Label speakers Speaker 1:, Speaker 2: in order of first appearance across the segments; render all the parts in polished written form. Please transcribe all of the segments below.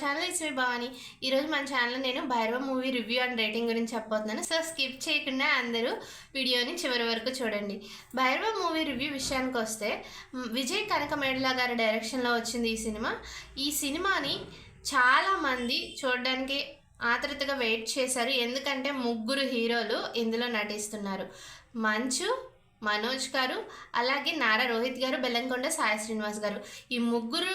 Speaker 1: Channel it's me Bhavani. ఈరోజు మన ఛానల్లో నేను Bhairava movie review and rating గురించి చెప్పబోతున్నాను. సో స్కిప్ చేయకుండా అందరూ వీడియోని చివరి వరకు చూడండి. భైరవ మూవీ రివ్యూ విషయానికి వస్తే విజయ్ కనకమేడల గారి డైరెక్షన్లో వచ్చింది ఈ సినిమా. ఈ సినిమాని చాలామంది చూడడానికి ఆతృతగా వెయిట్ చేశారు. ఎందుకంటే ముగ్గురు హీరోలు ఇందులో నటిస్తున్నారు. మంచు, మనోజ్ గారు, అలాగే నారా రోహిత్ గారు, బెల్లంకొండ సాయి శ్రీనివాస్ గారు. ఈ ముగ్గురు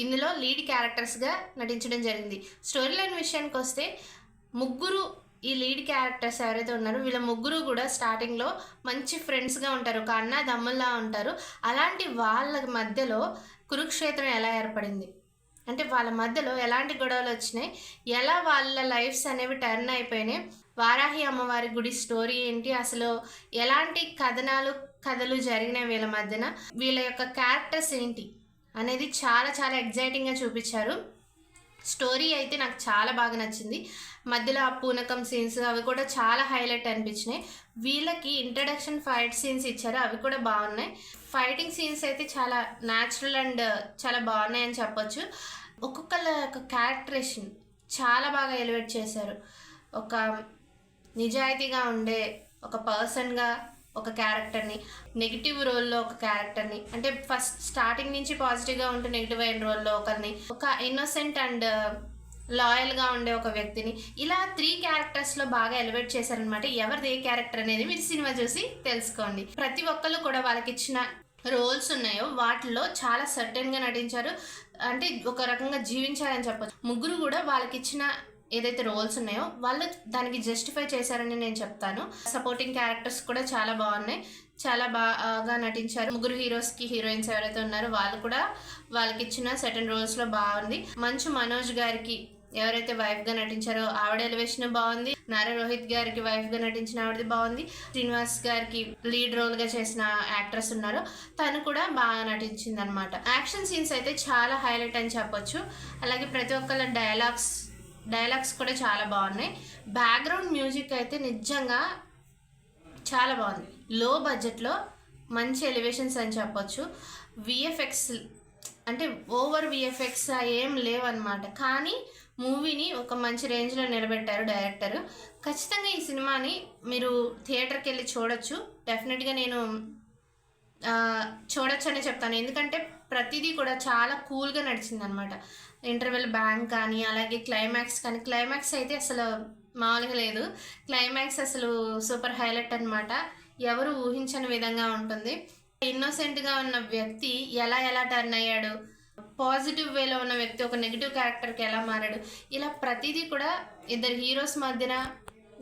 Speaker 1: ఇందులో లీడ్ క్యారెక్టర్స్గా నటించడం జరిగింది. స్టోరీ లైన్ విషయానికి వస్తే ముగ్గురు ఈ లీడ్ క్యారెక్టర్స్ ఎవరైతే ఉన్నారో వీళ్ళ ముగ్గురు కూడా స్టార్టింగ్లో మంచి ఫ్రెండ్స్గా ఉంటారు, ఒక అన్న దమ్ముల్లా ఉంటారు. అలాంటి వాళ్ళ మధ్యలో కురుక్షేత్రం ఎలా ఏర్పడింది అంటే వాళ్ళ మధ్యలో ఎలాంటి గొడవలు వచ్చినాయి, ఎలా వాళ్ళ లైఫ్స్ అనేవి టర్న్ అయిపోయినాయి, వారాహి అమ్మవారి గుడి స్టోరీ ఏంటి, అసలు ఎలాంటి కథలు జరిగినాయి వీళ్ళ మధ్యన, వీళ్ళ యొక్క క్యారెక్టర్స్ ఏంటి అనేది చాలా చాలా ఎగ్జైటింగ్గా చూపించారు. స్టోరీ అయితే నాకు చాలా బాగా నచ్చింది. మధ్యలో ఆ పూనకం సీన్స్ అవి కూడా చాలా హైలైట్ అనిపించినాయి. వీళ్ళకి ఇంట్రడక్షన్ ఫైట్ సీన్స్ ఇచ్చారు, అవి కూడా బాగున్నాయి. ఫైటింగ్ సీన్స్ అయితే చాలా న్యాచురల్ అండ్ చాలా బాగున్నాయి అని చెప్పొచ్చు. ఒక్కొక్కళ్ళ యొక్క క్యారెక్టరేషన్ చాలా బాగా ఎలివేట్ చేశారు. ఒక నిజాయితీగా ఉండే ఒక పర్సన్గా ఒక క్యారెక్టర్ని, నెగిటివ్ రోల్లో ఒక క్యారెక్టర్ని, అంటే ఫస్ట్ స్టార్టింగ్ నుంచి పాజిటివ్గా ఉంటూ నెగిటివ్ అయిన రోల్లో ఒకరిని, ఒక ఇన్నోసెంట్ అండ్ లాయల్గా ఉండే ఒక వ్యక్తిని, ఇలా 3 క్యారెక్టర్స్లో బాగా ఎలివేట్ చేశారనమాట. ఎవరిది ఏ క్యారెక్టర్ అనేది మీరు సినిమా చూసి తెలుసుకోండి. ప్రతి ఒక్కళ్ళు కూడా వాళ్ళకి ఇచ్చిన రోల్స్ ఉన్నాయో వాటిలో చాలా సర్టెన్గా నటించారు, అంటే ఒక రకంగా జీవించారని చెప్పచ్చు. ముగ్గురు కూడా వాళ్ళకి ఇచ్చిన ఏదైతే రోల్స్ ఉన్నాయో వాళ్ళు దానికి జస్టిఫై చేశారని నేను చెప్తాను. సపోర్టింగ్ క్యారెక్టర్స్ కూడా చాలా బాగున్నాయి, చాలా బాగా నటించారు. ముగ్గురు హీరోస్కి హీరోయిన్స్ ఎవరైతే ఉన్నారో వాళ్ళు కూడా వాళ్ళకి ఇచ్చిన సెకండ్ రోల్స్లో బాగుంది. మంచు మనోజ్ గారికి ఎవరైతే వైఫ్గా నటించారో ఆవిడ ఎలివేషన్ బాగుంది. నారా రోహిత్ గారికి వైఫ్గా నటించిన ఆవిడది బాగుంది. శ్రీనివాస్ గారికి లీడ్ రోల్గా చేసిన యాక్ట్రెస్ ఉన్నారో తను కూడా బాగా నటించింది అనమాట. యాక్షన్ సీన్స్ అయితే చాలా హైలైట్ అని చెప్పొచ్చు. అలాగే ప్రతి ఒక్కళ్ళ డైలాగ్స్ కూడా చాలా బాగున్నాయి. బ్యాక్గ్రౌండ్ మ్యూజిక్ అయితే నిజంగా చాలా బాగుంది. లో బడ్జెట్లో మంచి ఎలివేషన్స్ అని చెప్పొచ్చు. విఎఫ్ఎక్స్ అంటే ఓవర్ విఎఫ్ఎక్స్ ఏం లేవన్నమాట, కానీ మూవీని ఒక మంచి రేంజ్లో నిలబెట్టారు డైరెక్టర్. ఖచ్చితంగా ఈ సినిమాని మీరు థియేటర్కి వెళ్ళి చూడొచ్చు. డెఫినెట్గా నేను చూడొచ్చు అనే చెప్తాను, ఎందుకంటే ప్రతిదీ కూడా చాలా కూల్గా నడిచింది అనమాట. ఇంటర్వెల్ బ్యాంక్ కానీ అలాగే క్లైమాక్స్ అయితే అసలు మామూలుగా లేదు. క్లైమాక్స్ అసలు సూపర్ హైలైట్ అనమాట. ఎవరు ఊహించని విధంగా ఉంటుంది. ఇన్నోసెంట్గా ఉన్న వ్యక్తి ఎలా టర్న్ అయ్యాడు, పాజిటివ్ వేలో ఉన్న వ్యక్తి ఒక నెగిటివ్ క్యారెక్టర్కి ఎలా మారాడు, ఇలా ప్రతిదీ కూడా ఇద్దరు హీరోస్ మధ్యన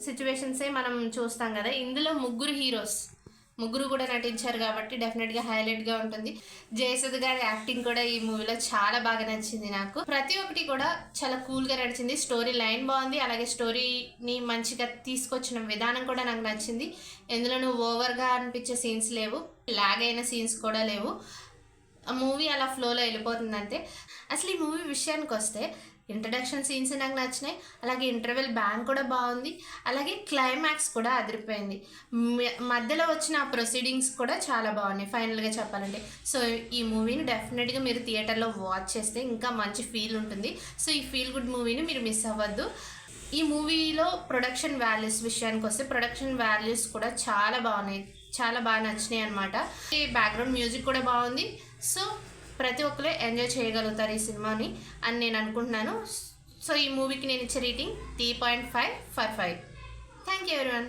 Speaker 1: సిచ్యువేషన్సే మనం చూస్తాం కదా. ఇందులో ముగ్గురు కూడా నటించారు కాబట్టి డెఫినెట్గా హైలైట్గా ఉంటుంది. జయసుధ గారి యాక్టింగ్ కూడా ఈ మూవీలో చాలా బాగా నచ్చింది నాకు. ప్రతి ఒక్కటి కూడా చాలా కూల్గా నడిచింది. స్టోరీ లైన్ బాగుంది, అలాగే స్టోరీని మంచిగా తీసుకొచ్చిన విధానం కూడా నాకు నచ్చింది. ఎందులోనూ ఓవర్గా అనిపించే సీన్స్ లేవు, లాగ్ అయిన సీన్స్ కూడా లేవు. ఆ మూవీ అలా ఫ్లోలో వెళ్ళిపోతుంది అంతే. అసలు ఈ మూవీ విషయానికి వస్తే ఇంట్రడక్షన్ సీన్స్ నాకు నచ్చినాయి, అలాగే ఇంటర్వెల్ బ్యాంక్ కూడా బాగుంది, అలాగే క్లైమాక్స్ కూడా అదిరిపోయింది. మధ్యలో వచ్చిన ప్రొసీడింగ్స్ కూడా చాలా బాగున్నాయి ఫైనల్గా చెప్పాలంటే. సో ఈ మూవీని డెఫినెట్గా మీరు థియేటర్లో వాచ్ చేస్తే ఇంకా మంచి ఫీల్ ఉంటుంది. సో ఈ ఫీల్ గుడ్ మూవీని మీరు మిస్ అవ్వద్దు. ఈ మూవీలో ప్రొడక్షన్ వాల్యూస్ విషయానికి వస్తే ప్రొడక్షన్ వాల్యూస్ కూడా చాలా బాగున్నాయి, చాలా బాగా నచ్చినాయి అనమాట. ఈ బ్యాక్గ్రౌండ్ మ్యూజిక్ కూడా బాగుంది. సో ప్రతి ఒక్కరు ఎంజాయ్ చేయగలుగుతారు ఈ సినిమాని అని నేను అనుకుంటున్నాను. సో ఈ మూవీకి నేను ఇచ్చే రేటింగ్ 3.5/5. Thank you everyone.